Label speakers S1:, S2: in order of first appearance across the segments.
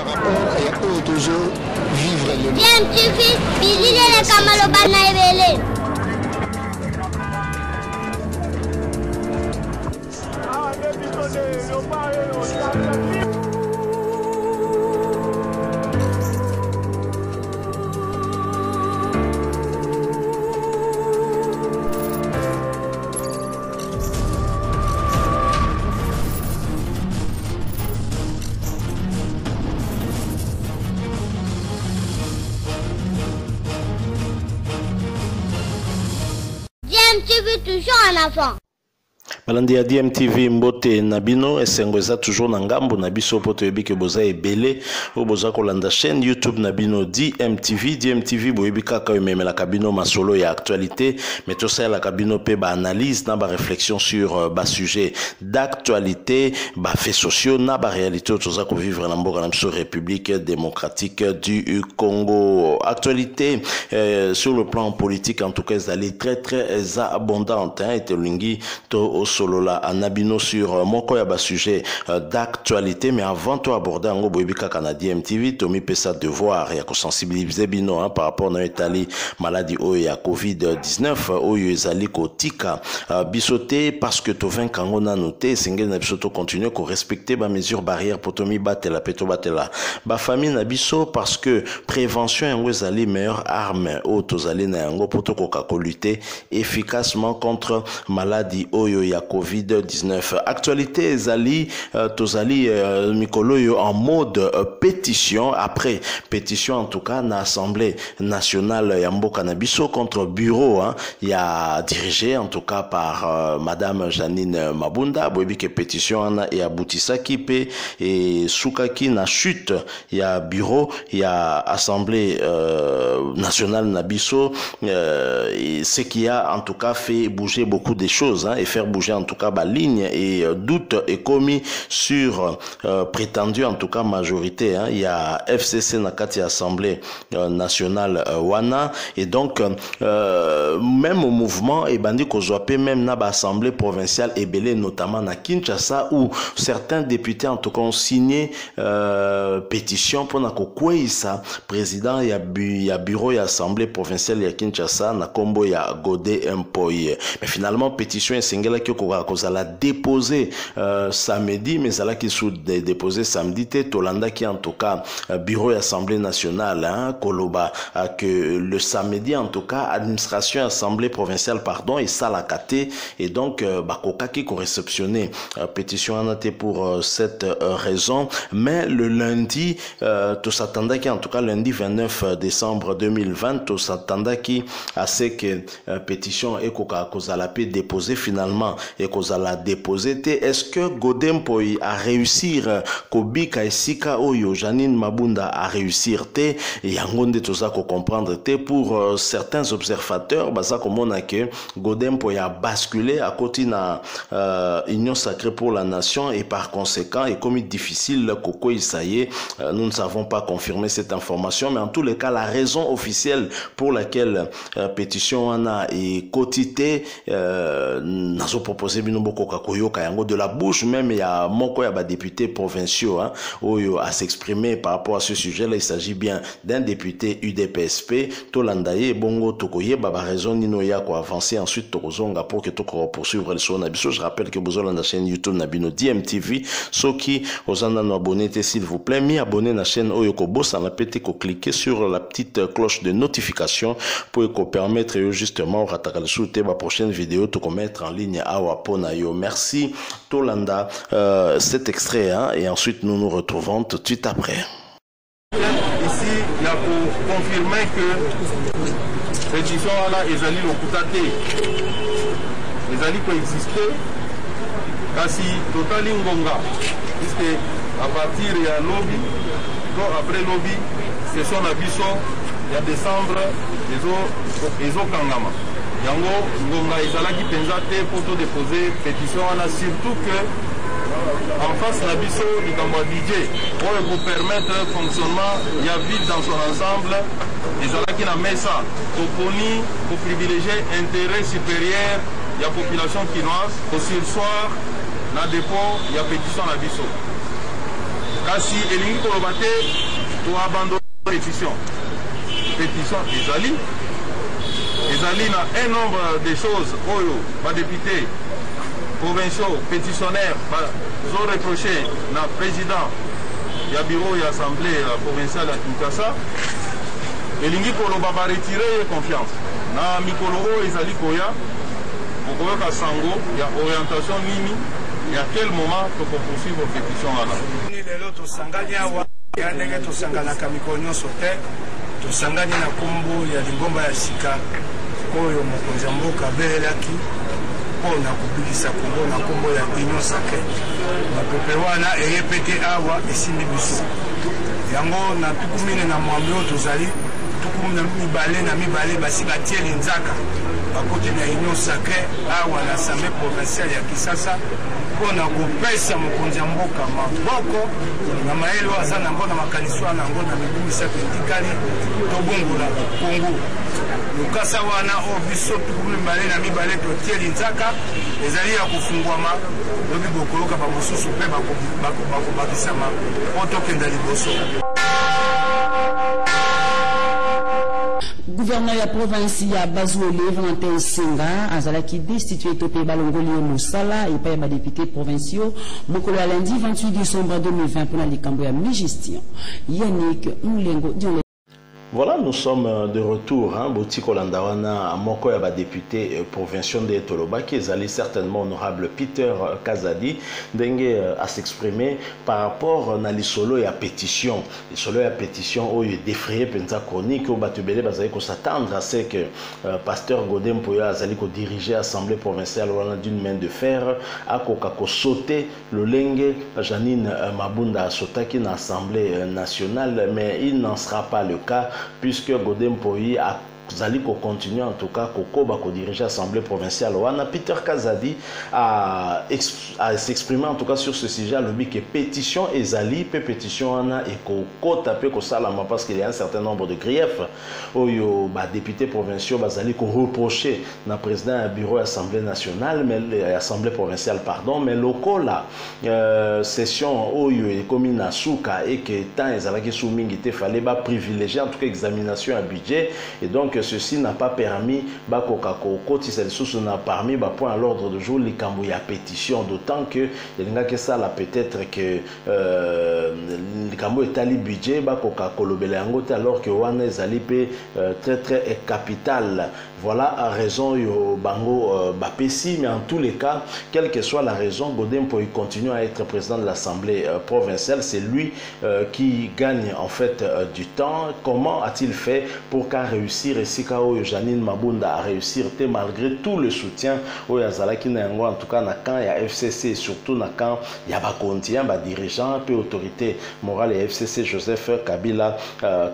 S1: par rapport à toujours vivre le
S2: bien suffit, bilile le kamalo bana ebele. Toujours en avant.
S3: Balandi ya DMTV mbote nabino esengo eza toujours na ngambo na biso poto yebike boza ebele o boza kolanda chaîne YouTube nabino DMTV boyebi kaka ememela kabino masolo ya actualité mais tout ça la kabino pe ba analyse na ba réflexion sur ba sujet d'actualité ba faits sociaux na ba réalité toza ko vivre na mboka na biso République démocratique du Congo. Actualité sur le plan politique en tout cas elle est très abondante hein, et telingi to solola anabino sur moko ya ba sujet d'actualité mais avant de aborder ngo boyebika canadien MTV Tommy pesa devoir ya ko sensibiliser bino hein, par rapport na etali maladie oyo ya COVID-19 oyo ezali ko tika bisoté parce que to vaincre ngo na noté singé na biso to continuer ko respecter ba mesures barrières pour Tommy batela peto batela ba famille na biso parce que prévention ngo ezali meilleure arme o tozali na ngo poto ko ka lutter efficacement contre maladie oyo ya COVID-19. Actualité ezali tozali mikolo en mode pétition après pétition en tout cas na assemblée nationale ya mboka na biso contre bureau hein, ya dirigé en tout cas par madame Janine Mabunda boyebi ke pétition na ya butisaki pe et sukaki na chute ya bureau ya assemblée nationale na biso ce qui a en tout cas fait bouger beaucoup de choses hein, et faire bouger en tout cas la ligne et doute est commis sur prétendu en tout cas majorité hein. Il y a FCC nakati assemblée nationale wana et donc même au mouvement et bandi kozwape même na assemblée provinciale et belé notamment na Kinshasa où certains députés en tout cas ont signé pétition pour na kokwisa président ya bureau ya assemblée provinciale ya Kinshasa na kombo ya Godé Mpoye mais finalement pétition est singela qui kozala déposé samedi mais ça là qui sous déposé samedi te tolanda qui en tout cas bureau et assemblée nationale hein, koloba que le samedi en tout cas administration assemblée provinciale pardon et ça la caté et donc bakoka qui ko réceptionné pétition anate pour cette raison mais le lundi tout s'attendait qui en tout cas lundi 29 décembre 2020 tout s'attendait qui à ce que pétition et kozala pe déposé finalement et kozala déposé est-ce que Godempoy a réussir kobika esika oyo Janine Mabunda a réussir te yangonde toza ko comprendre te pour certains observateurs baza komona que Godempoy a basculé à côté na union sacrée pour la nation et par conséquent est comme difficile koko isaye nous ne savons pas confirmer cette information mais en tous les cas la raison officielle pour laquelle pétition ana et quotité nazo proposé bino boko kakoyoka yango de la bouche même il y a moko ya ba députés provinciaux hein oyo à s'exprimer par rapport à ce sujet là il s'agit bien d'un député UDPSP tolandaye bongo tokoye ba raison nino ya ko avancer ensuite tokozonga pour que toko poursuivre le son na biso. Je rappelle que vous la chaîne YouTube na bino DMTV soki ozanda no abonner s'il vous plaît mi abonner na chaîne oyo ko bossa na pété ko cliquer sur la petite cloche de notification pour ko permettre justement rataka le souté ba prochaine vidéo to ko mettre en ligne awa pona yo. Merci Tolanda cet extrait hein, et ensuite nous nous retrouvons tout de suite après.
S4: Ici, il y a pour confirmer que pétition là ezali lokuta te ezali ko exister kasi totali ngonga puisque à partir ya lobby to après lobby session na biso ya décembre ezo kangama yango ngonga ezalaki penza te pour to déposer pétition wana surtout que en face na biso likambo budget oyo pour permettre fonctionnement ya ville dans son ensemble ezalaki na mesa toponi pour privilégier intérêt supérieur ya population kinoise au sursoir na dépôt ya pétition na biso kasi elingi koloba te toabandone pétition ezali na un nombre de choses oyo badéputé provinciaux pétitionnaires bazo reproché na président ya bureau ya assemblée provinciale ya Kinshasa elingi koloba baretire confiance na mikolo oyo ezali koya okoyoka sango ya orientation nini et à quel moment tu peux poursuivre vos pétitions là?
S5: Lelo tosangani awa ya ndenge tosanganaka mikolo nyonso te tosangani na kombo ya lingomba ya sika oyo mokonzi ya mboka abelelaki mpona kobikisa kongo na kombo ya union sacré bapepe wana eye pete awa esimbi biso yango na tuku mine na mwambe oyo tozali tuku mibale basi batieli nzaka bakoti na union sacré awa na assemblée provinciale ya Kisasa mpona kopesa mokonzi ya mboka maboko na mayele oyo aza nango na makanisi wana nango na mibu misato etikali tobongola kongo lokasa wana oyo biso tuku mibale totieli nzaka ezali ya kofungwama lobi bokoloka bamosusu mpe bakobakisama mpo tokenda liboso.
S6: Gouverneur ya province ya Bazuele Valentin Senga azalaki destitué topé balongoli Mosala et pas député provinciaux mokolo ya lundi 28 décembre 2020 pour la likambo ya mi-gestion Yannick Moulengo.
S3: Voilà, nous sommes de retour. Botiko Landawana, Moko Yaba député provincial de Toloba, qui est allé certainement honorable Peter Kazadi, dengue à s'exprimer par rapport à l'isolo et à pétition. L'isolo et à pétition, où il est défrayé, pensa chronique, où Batubele Bazali ko s'attendre à ce que pasteur Godem Poya Azali ko diriger l'Assemblée provinciale d'une main de fer, à ko sauter le lengue, Janine Mabunda Sotaki dans l'Assemblée nationale, mais il n'en sera pas le cas. Puisque Godem Poyi a Zaliko continue en tout cas Kokoba ko diriger l'Assemblée provinciale. Wana Peter Kazadi a s'exprimer en tout cas sur ce sujet le but que pétition et Zali pétition ana et Kota pe ko salama parce qu'il y a un certain nombre de griefs oyo ba député provinciaux bazali ko reprocher na président du bureau Assemblée nationale mais Assemblée provinciale pardon mais lokola session oyo et comme na suka et que tant ezalaki soumingi te fallait ba privilégier en tout cas examination à budget et donc ceci n'a pas permis Bakokako Koti Selsusu n'a permis point à l'ordre du jour les Kambouya pétition d'autant que il y a que ça là peut-être que les Kambouya tali budget Bakokako Lobelangote alors que Wana Zalipe très capital. Voilà la raison yo bango bapesi mais en tous les cas quelle que soit la raison Godem pour continuer à être président de l'Assemblée provinciale c'est lui qui gagne en fait du temps. Comment a-t-il fait pour qu'à réussir et si Janine Mabunda a réussi malgré tout le soutien au Yazalaki Nango en tout cas na quand il y a FCC surtout na quand il y a Bakonti ba dirigeant puis autorité morale et FCC Joseph Kabila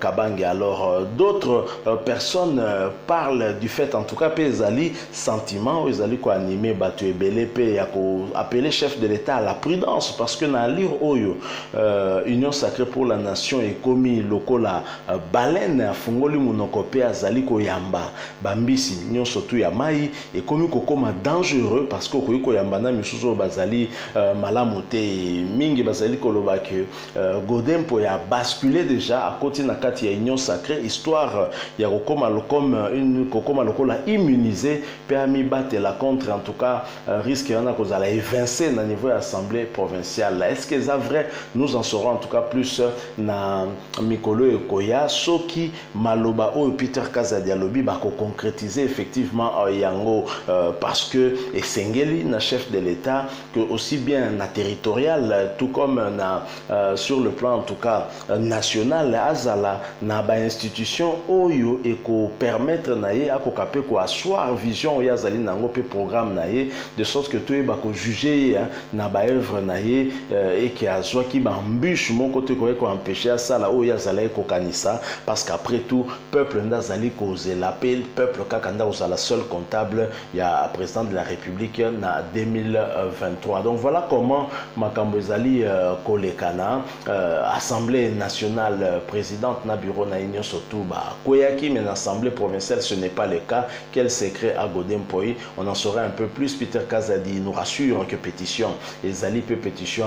S3: Kabange. Alors d'autres personnes parlent du fait en tout cas Pézali sentiment Ezali ko animé batu ebele pe ya ko appeler chef de l'État à la prudence parce que na lire oyo Union sacrée pour la nation et commis lokola baleine fungoli munoko pe azali ko yamba bambisi nyonso tu ya mai et komi kokoma dangereux parce que ko yamba na misuzo bazali malamu te mingi bazali koloba que Godem po ya basculer déjà à côté na kati ya Union sacrée histoire ya kokoma comme une kokoma lokola immunisé permis battre la contre en tout cas risque yana kozala évincer na niveau de l'Assemblée provinciale. Est-ce que ça vrai nous en saurons en tout cas plus na mikolo et koya soki maloba o Peter Kazadi alobi ba ko concrétiser effectivement yango parce que esengeli na chef de l'État que aussi bien na territorial tout comme na sur le plan en tout cas national azala na ba institution oyo et ko permettre na ye ako kapé ko asseoir vision ya zali nango pe programme na ye de sorte que tout ba ko juger na ba œuvre na ye et qui a soit qui ba embûche mon côté ko empêcher ça là oyo zala ko kanisa parce qu'après tout peuple ndazali causer l'appel peuple kakanda aux la seule comptable il y a président de la République na 2023. Donc voilà comment makambo ezali kolekana Assemblée nationale présidente na bureau na union surtout ba koyaki mais l'Assemblée provinciale ce n'est pas le cas, quel secret à Godem Poi. On en saurait un peu plus. Peter Kazadi nous rassure que pétition, les alliés pétition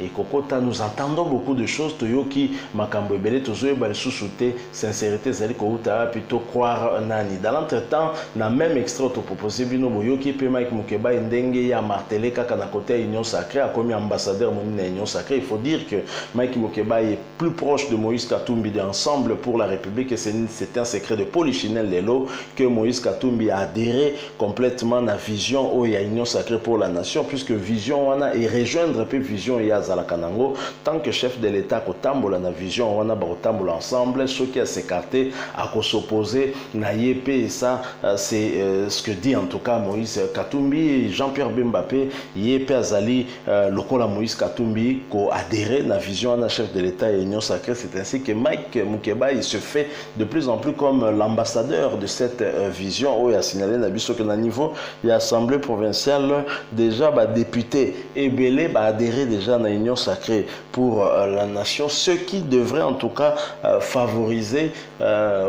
S3: et Kokota, nous entendons beaucoup de choses. Toyoki, Makambo Ebele, Tozoe, Balsousoute, sincérité, Zali Kouta, plutôt croire Nani. Dans l'entretemps, dans le même extrait, tu proposé Bino Boyoki, P. Mike Mukeba, Ndenge, ya martelé, Kakana côté Union Sacrée, a commis ambassadeur Mounine Union Sacrée. Il faut dire que Mike Mukeba est plus proche de Moïse Katumbi d'Ensemble pour la République et c'est un secret de Polichinelle Lelo que Moïse Katumbi a adhéré complètement à la vision où il y a Union Sacrée pour la nation, puisque vision on a et rejoindre peu vision il y a Zalakanango tant que chef de l'État Kotambola na vision on a Barotambola ensemble ceux qui a s'écarté à s'opposer na YP et ça c'est ce que dit en tout cas Moïse Katumbi Jean-Pierre Bembappé YP Azali lokola Moïse Katumbi ko adhéré na vision on a chef de l'État et Union Sacrée. C'est ainsi que Mike Mukeba il se fait de plus en plus comme l'ambassadeur de cette vision où il a signalé Nabiso que na niveau il y a assemblée provinciale déjà député et Belé adhéré déjà à l'Union Sacrée pour la nation, ce qui devrait en tout cas favoriser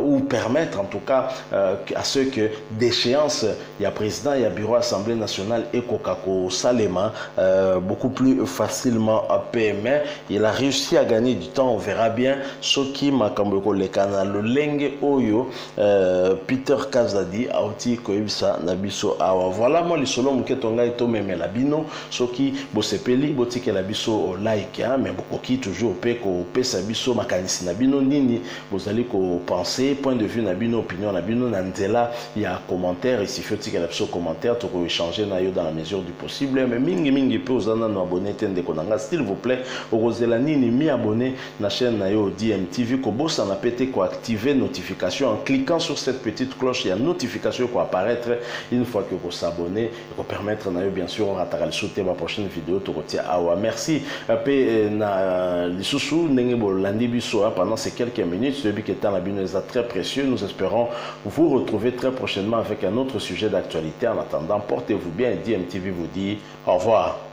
S3: ou permettre en tout cas à ceux que d'échéance il y a président, il y a bureau assemblée nationale et Kokako Salema beaucoup plus facilement à PME. Il a réussi à gagner du temps, on verra bien ce qui m'a le canal le Lenge Oyo Peter Kazadi Aouti Koebisa Nabiso Awa. Voilà moi les solo muketonga et tomeme la bino ce qui bosepeli botike la biso like mais bokoki toujours pe ko pesa biso makanisi na bino nini bozali ko penser point de vue na bino opinion na bino na nzela il y a commentaire ici faut que la biso commentaire to ko échanger na yo dans la mesure du possible mais mingi pe ozana no abonné tende konanga s'il vous plaît orozela nini mi abonné na chaîne na yo DMTV ko bossa na pété ko activer notification en cliquant sur cette petite cloche il y a notification ko apparaître une fois que vous s'abonnez et ko permettre na yo bien sûr on ratera le sauter ma prochaine vidéo to kotia awa merci pe na lisusu ndenge bolandi biso pendant ces quelques minutes celui qui est en la bino est très précieux. Nous espérons vous retrouver très prochainement avec un autre sujet d'actualité. En attendant, portez-vous bien et DMTV vous dit au revoir.